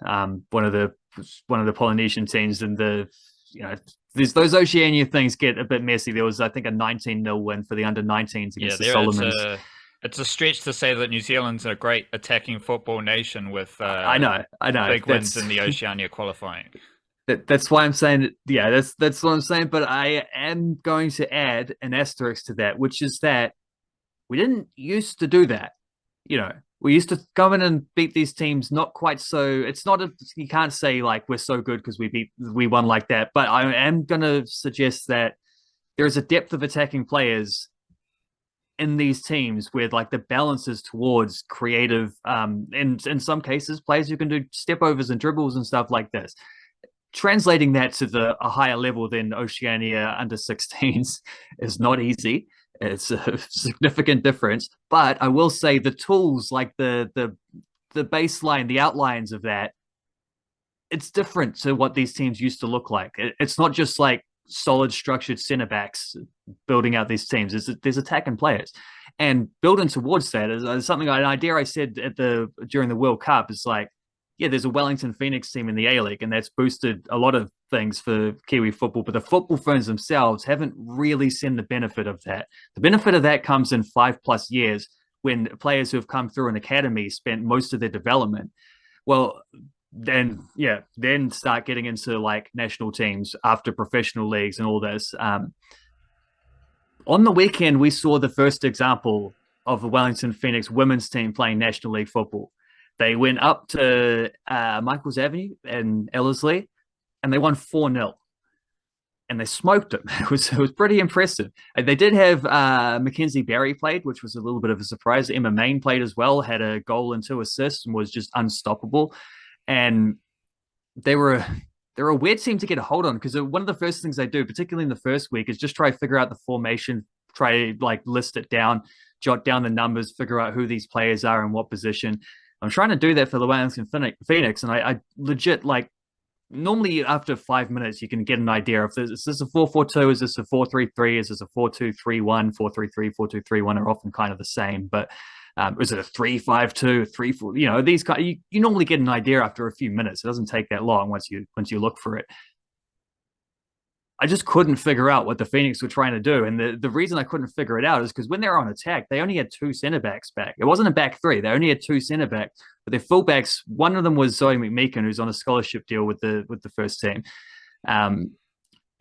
one of the Polynesian teams, and those Oceania things get a bit messy. There was, I think, a 19-0 win for the under 19s against the Solomons. It's a stretch to say that New Zealand's a great attacking football nation with I know big wins in the Oceania qualifying. That's why I'm saying, yeah, that's what I'm saying. But I am going to add an asterisk to that, which is that we didn't used to do that. You know, we used to come in and beat these teams not quite so. It's not you can't say like we're so good because we won like that. But I am going to suggest that there is a depth of attacking players in these teams where like the balance is towards creative, in some cases players who can do step overs and dribbles and stuff like this. translating that to a higher level than Oceania under 16s is not easy. It's a significant difference, but I will say the tools, like the baseline, the outlines of that, it's different to what these teams used to look like. It's not just like solid structured center backs building out these teams. There's attacking players, and building towards that is something an idea I said during the World Cup is like, yeah, there's a Wellington Phoenix team in the A League, and that's boosted a lot of things for Kiwi football. But the football ferns themselves haven't really seen the benefit of that. The benefit of that comes in 5+ years when players who have come through an academy spent most of their development. Well, then start getting into like national teams after professional leagues and all this. On the weekend, we saw the first example of the Wellington Phoenix women's team playing National League football. They went up to Michael's Avenue in Ellerslie, and they won 4-0. And they smoked them. It was pretty impressive. They did have Mackenzie Berry played, which was a little bit of a surprise. Emma Main played as well, had a goal and 2 assists, and was just unstoppable. And they were a weird team to get a hold on, because one of the first things they do, particularly in the first week, is just try to figure out the formation, try like list it down, jot down the numbers, figure out who these players are and what position. I'm trying to do that for the Wellington Phoenix, and I legit, like, normally after 5 minutes you can get an idea of, is this a 4-4-2, is this a 4-3-3, is this a 4-2-3-1, 4-3-3, 4-2-3-1 are often kind of the same, but is it a 3-5-2, 3-4? You know, these kind, you normally get an idea after a few minutes. It doesn't take that long once you look for it. I just couldn't figure out what the Phoenix were trying to do. And the reason I couldn't figure it out is because when they were on attack, they only had 2 center backs back. It wasn't a back 3. They only had 2 center backs. But their fullbacks, one of them was Zoe McMeekin, who's on a scholarship deal with the first team.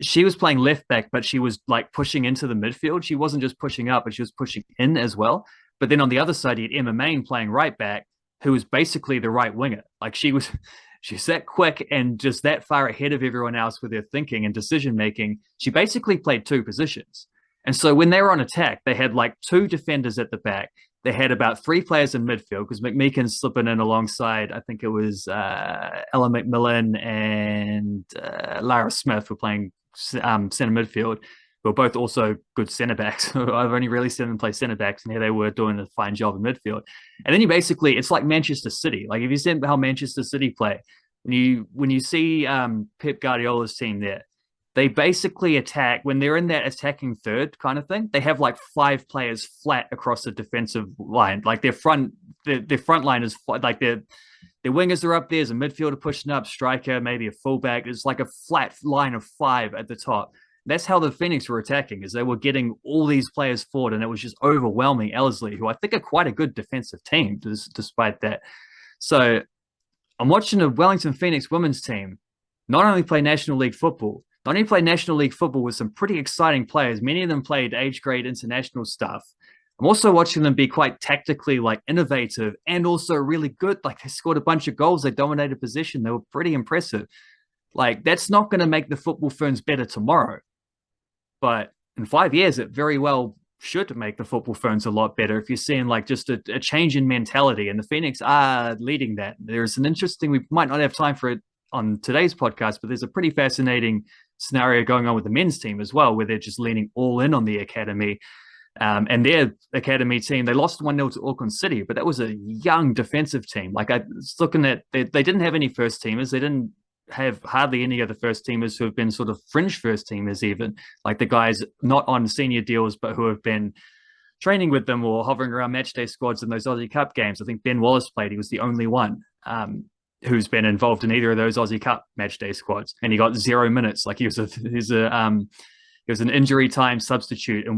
She was playing left back, but she was like pushing into the midfield. She wasn't just pushing up, but she was pushing in as well. But then on the other side, you had Emma Main playing right back, who was basically the right winger. Like she's that quick and just that far ahead of everyone else with their thinking and decision making. She basically played 2 positions. And so when they were on attack, they had like 2 defenders at the back. They had about 3 players in midfield, because McMeekin's slipping in alongside, I think it was Ella McMillan and Lara Smith were playing centre midfield, who are both also good centre backs. I've only really seen them play centre backs, and here they were doing a fine job in midfield. And then you basically, it's like Manchester City. Like if you see how Manchester City play, when you see Pep Guardiola's team there, they basically attack when they're in that attacking third kind of thing. They have like 5 players flat across the defensive line. Like their front line is like their wingers are up there. There's a midfielder pushing up, striker, maybe a fullback. It's like a flat line of 5 at the top. That's how the Phoenix were attacking, is they were getting all these players forward, and it was just overwhelming Ellerslie, who I think are quite a good defensive team despite that. So I'm watching a Wellington Phoenix women's team not only play National League football, not only play National League football with some pretty exciting players. Many of them played age grade international stuff. I'm also watching them be quite tactically like innovative and also really good. Like they scored a bunch of goals. They dominated position. They were pretty impressive. Like that's not going to make the football ferns better tomorrow, but in 5 years, it very well should make the football ferns a lot better if you're seeing like just a change in mentality. And the Phoenix are leading that. There's an interesting, we might not have time for it on today's podcast, but there's a pretty fascinating scenario going on with the men's team as well, where they're just leaning all in on the academy. And their academy team, they lost 1-0 to Auckland City, but that was a young defensive team. Like I was looking at, they didn't have any first teamers. They didn't have hardly any of the first teamers who have been sort of fringe first teamers, even like the guys not on senior deals, but who have been training with them or hovering around match day squads in those Aussie Cup games. I think Ben Wallace played. He was the only one who's been involved in either of those Aussie Cup match day squads, and he got 0 minutes. Like he was an injury time substitute in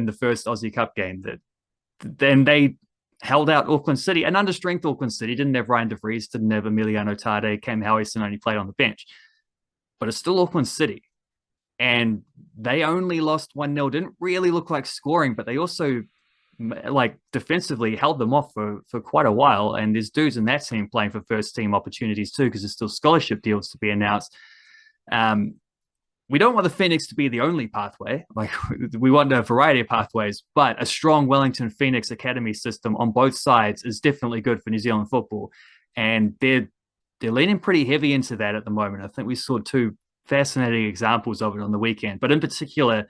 the first Aussie Cup game. That then they held out Auckland City, and under strength Auckland City didn't have Ryan DeVries, didn't have Emiliano Tade, Cam Howison only played on the bench, but it's still Auckland City, and they only lost 1-0. Didn't really look like scoring, but they also like defensively held them off for quite a while. And there's dudes in that team playing for first team opportunities too, because there's still scholarship deals to be announced. We don't want the Phoenix to be the only pathway. Like we want a variety of pathways, but a strong Wellington Phoenix academy system on both sides is definitely good for New Zealand football. And they're they're leaning pretty heavy into that at the moment. I think we saw two fascinating examples of it on the weekend, but in particular,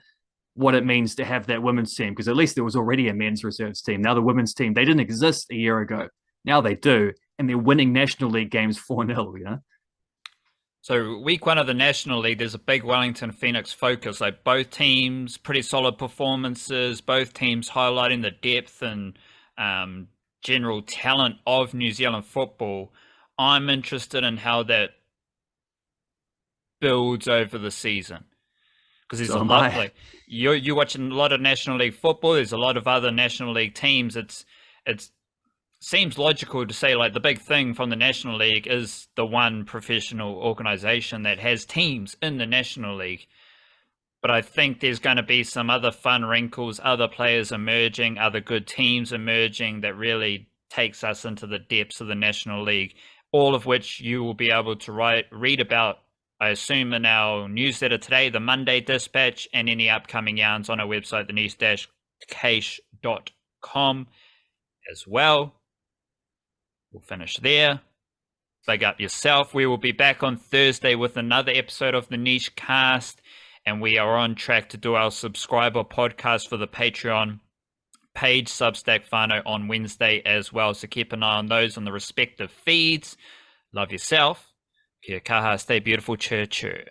what it means to have that women's team, because at least there was already a men's reserves team. Now the women's team, they didn't exist a year ago. Now they do, and they're winning National League games 4-0, you know? So week one of the National League, there's a big Wellington Phoenix focus. Like both teams, pretty solid performances. Both teams highlighting the depth and general talent of New Zealand football. I'm interested in how that builds over the season, because there's So a am lot. I. Like you're watching a lot of National League football. There's a lot of other National League teams. It's seems logical to say like the big thing from the National League is the one professional organization that has teams in the National League. But I think there's going to be some other fun wrinkles, other players emerging, other good teams emerging that really takes us into the depths of the National League, all of which you will be able to read about, I assume, in our newsletter today, the Monday Dispatch, and any upcoming yarns on our website, denise-cache.com as well. We'll finish there. Big up yourself. We will be back on Thursday with another episode of the Niche Cast, and we are on track to do our subscriber podcast for the Patreon page, Substack Whānau, on Wednesday as well. So keep an eye on those on the respective feeds. Love yourself. Kia kaha, stay beautiful. Chur chur.